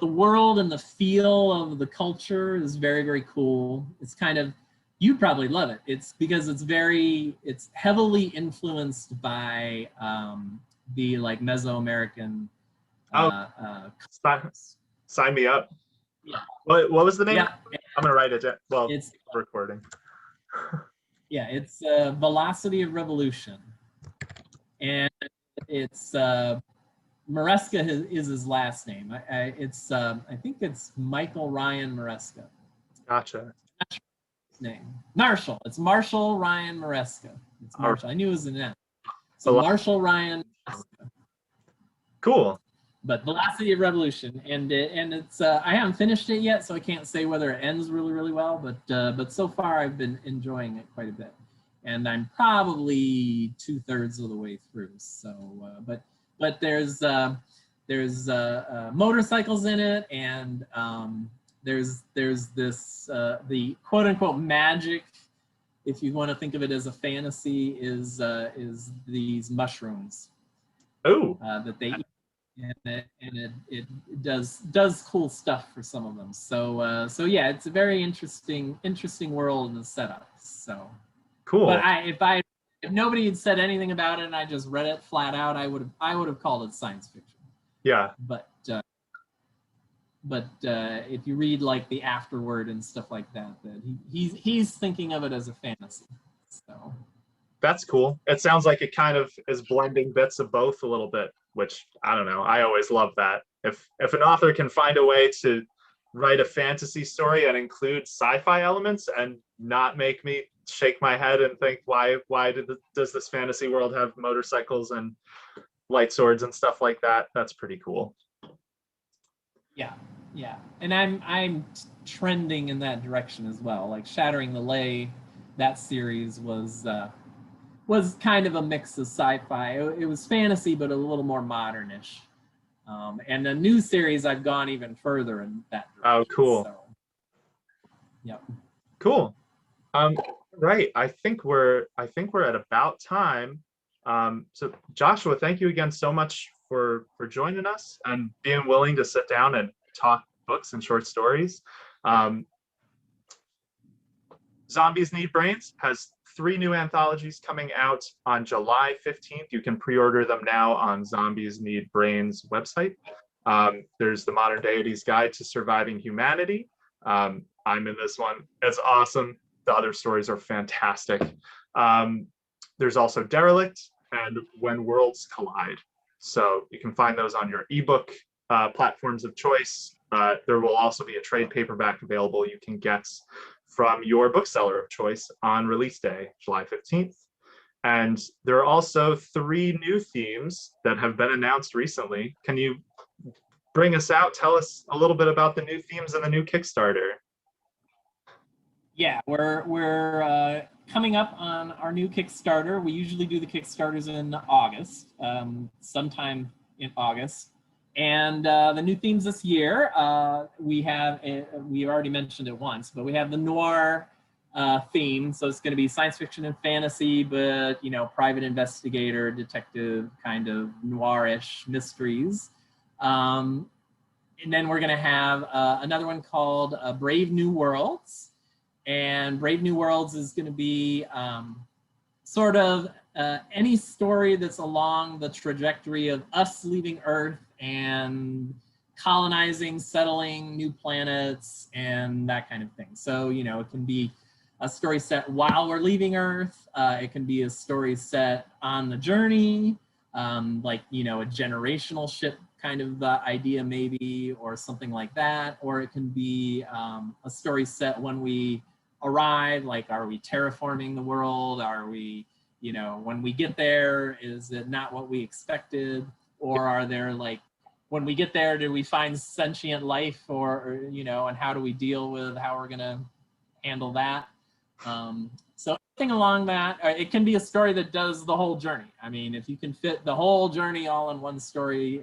the world and the feel of the culture is very, very cool. It's kind of, you probably love it. It's because it's heavily influenced by the like Mesoamerican Oh, sign me up. yeah. What was the name? Yeah. I'm gonna write it down. Well, It's recording. yeah, it's Velocity of Revolution, and it's Maresca is his last name. I think it's Michael Ryan Maresca. Gotcha. His name Marshall. It's Marshall Ryan Maresca. It's Marshall. I knew it was an M. So Marshall Ryan Maresca. Cool. But Velocity of Revolution, and it's I haven't finished it yet, so I can't say whether it ends really, really well. But so far I've been enjoying it quite a bit, and I'm probably 2/3 of the way through. So, but there's motorcycles in it, and there's this the quote unquote magic, if you want to think of it as a fantasy, is these mushrooms. Oh. That they eat. And it does cool stuff for some of them. So yeah, it's a very interesting world in the setup. So cool. But if nobody had said anything about it and I just read it flat out, I would have called it science fiction. Yeah. But if you read like the afterword and stuff like that, he's thinking of it as a fantasy. So that's cool. It sounds like it kind of is blending bits of both a little bit, which I don't know. I always love that. If an author can find a way to write a fantasy story and include sci-fi elements and not make me shake my head and think, why does this fantasy world have motorcycles and light swords and stuff like that? That's pretty cool. Yeah, and I'm trending in that direction as well. Like Shattering the Lay, that series was kind of a mix of sci-fi. It was fantasy, but a little more modernish. And the new series, I've gone even further in that direction. Oh, cool. So, yep. Cool. Right. I think we're at about time. So Joshua, thank you again so much for joining us and being willing to sit down and talk books and short stories. Zombies Need Brains has 3 new anthologies coming out on July 15th. You can pre-order them now on Zombies Need Brains website. There's the Modern Deity's Guide to Surviving Humanity. I'm in this one. It's awesome. The other stories are fantastic. There's also Derelict and When Worlds Collide. So you can find those on your ebook platforms of choice. There will also be a trade paperback available you can get from your bookseller of choice on release day, July 15th. And there are also 3 new themes that have been announced recently. Can you bring us out? Tell us a little bit about the new themes and the new Kickstarter. Yeah, we're coming up on our new Kickstarter. We usually do the Kickstarters in August, sometime in August. And the new themes this year, we already mentioned it once, but we have the noir theme. So it's going to be science fiction and fantasy, but private investigator, detective kind of noirish mysteries. And then we're going to have another one called Brave New Worlds. And Brave New Worlds is going to be sort of any story that's along the trajectory of us leaving Earth and colonizing, settling new planets, and that kind of thing. So, you know, it can be a story set while we're leaving Earth. It can be a story set on the journey, like, you know, a generational ship kind of idea maybe, or something like that. Or it can be a story set when we arrive, like, are we terraforming the world? Are we, you know, when we get there, is it not what we expected? Or are there, like, when we get there, do we find sentient life, or you know, and how do we deal with how we're gonna handle that? So anything along that, it can be a story that does the whole journey. I mean, if you can fit the whole journey all in one story,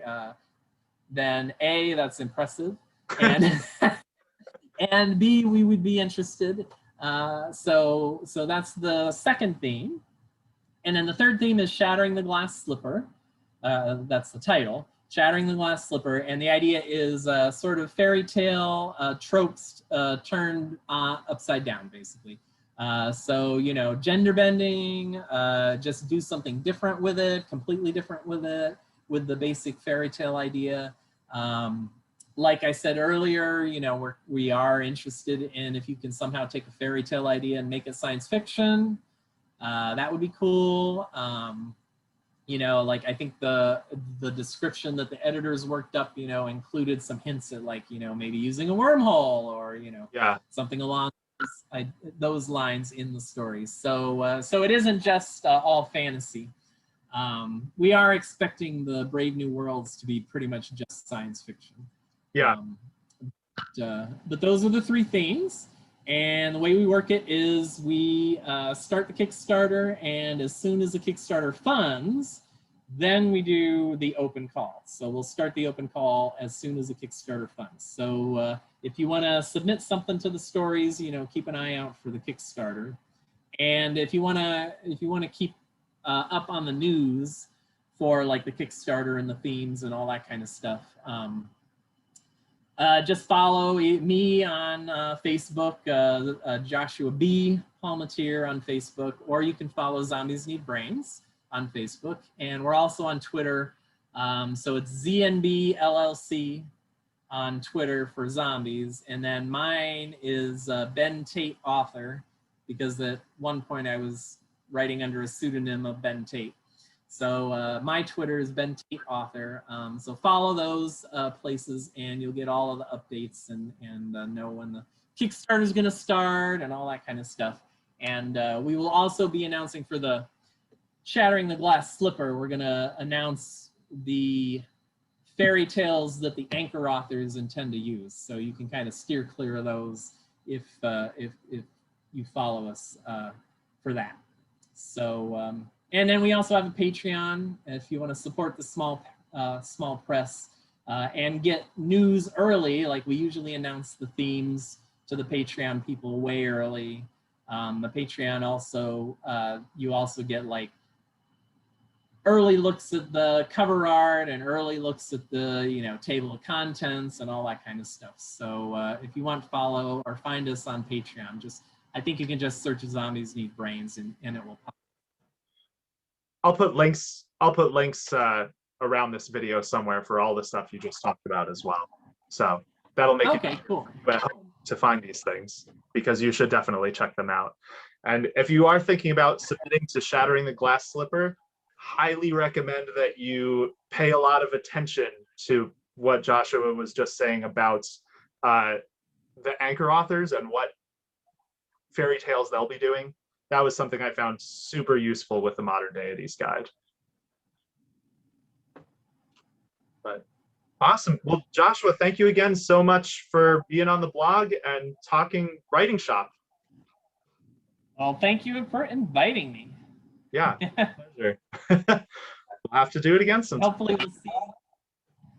then A, that's impressive, and and B, we would be interested. So that's the second theme. And then the third theme is Shattering the Glass Slipper. That's the title, Shattering the Glass Slipper. And the idea is sort of fairy tale tropes turned upside down, basically. So, you know, gender bending, just do something different with it, completely different with it, with the basic fairy tale idea. Like I said earlier, you know, we are interested in if you can somehow take a fairy tale idea and make it science fiction. That would be cool. You know, like, I think the description that the editors worked up, you know, included some hints at, like, you know, maybe using a wormhole, or, you know, something along those lines in the story. So so it isn't just all fantasy. We are expecting the Brave New Worlds to be pretty much just science fiction. Yeah. But those are the three themes. And the way we work it is we start the Kickstarter, and as soon as the Kickstarter funds, then we do the open call. So we'll start the open call as soon as the Kickstarter funds. So if you want to submit something to the stories, you know, keep an eye out for the Kickstarter. And if you want to keep up on the news for, like, the Kickstarter and the themes and all that kind of stuff, just follow me on Facebook, Joshua B. Palmatier on Facebook, or you can follow Zombies Need Brains on Facebook. And we're also on Twitter. So it's ZNB LLC on Twitter for zombies. And then mine is Ben Tate Author, because at one point I was writing under a pseudonym of Ben Tate. So my Twitter is Ben Tate Author. So follow those places, and you'll get all of the updates and know when the Kickstarter is going to start and all that kind of stuff. And we will also be announcing for the Shattering the Glass Slipper, we're going to announce the fairy tales that the anchor authors intend to use. So you can kind of steer clear of those if you follow us for that. So. And then we also have a Patreon if you want to support the small press and get news early. Like, we usually announce the themes to the Patreon people way early. The Patreon also, you also get, like, early looks at the cover art and early looks at the, you know, table of contents and all that kind of stuff. So if you want to follow or find us on Patreon, I think you can just search Zombies Need Brains and it will pop. I'll put links around this video somewhere for all the stuff you just talked about as well. So that'll make it cool to find these things, because you should definitely check them out. And if you are thinking about submitting to Shattering the Glass Slipper, highly recommend that you pay a lot of attention to what Joshua was just saying about the anchor authors and what fairy tales they'll be doing. That was something I found super useful with the Modern Deities Guide. But awesome. Well, Joshua, thank you again so much for being on the blog and talking writing shop. Well, thank you for inviting me. Yeah, pleasure. We'll have to do it again sometime. Hopefully we'll see.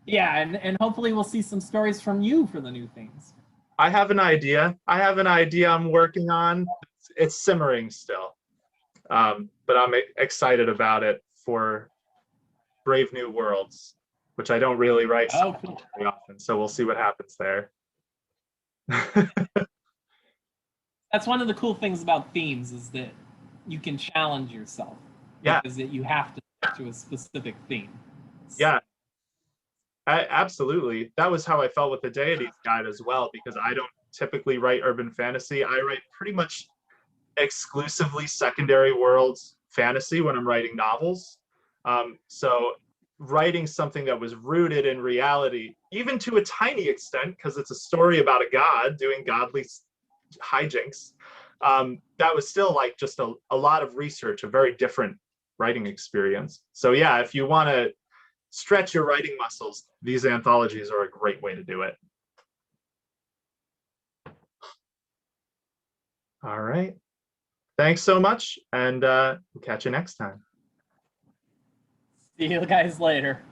Yeah, and hopefully we'll see some stories from you for the new things. I have an idea. I'm working on. It's simmering still, but I'm excited about it for Brave New Worlds. which I don't really write Oh, cool. very often. So we'll see what happens there. That's one of the cool things about themes is that you can challenge yourself. Yeah. Because you have to stick to a specific theme. Yeah. Absolutely. That was how I felt with the Deities guide as well, because I don't typically write urban fantasy. I write pretty much exclusively secondary worlds fantasy when I'm writing novels. So writing something that was rooted in reality, even to a tiny extent, because it's a story about a god doing godly hijinks, that was still like just a lot of research, a very different writing experience. So yeah, if you want to stretch your writing muscles, these anthologies are a great way to do it. All right. Thanks so much, and we'll catch you next time. See you guys later.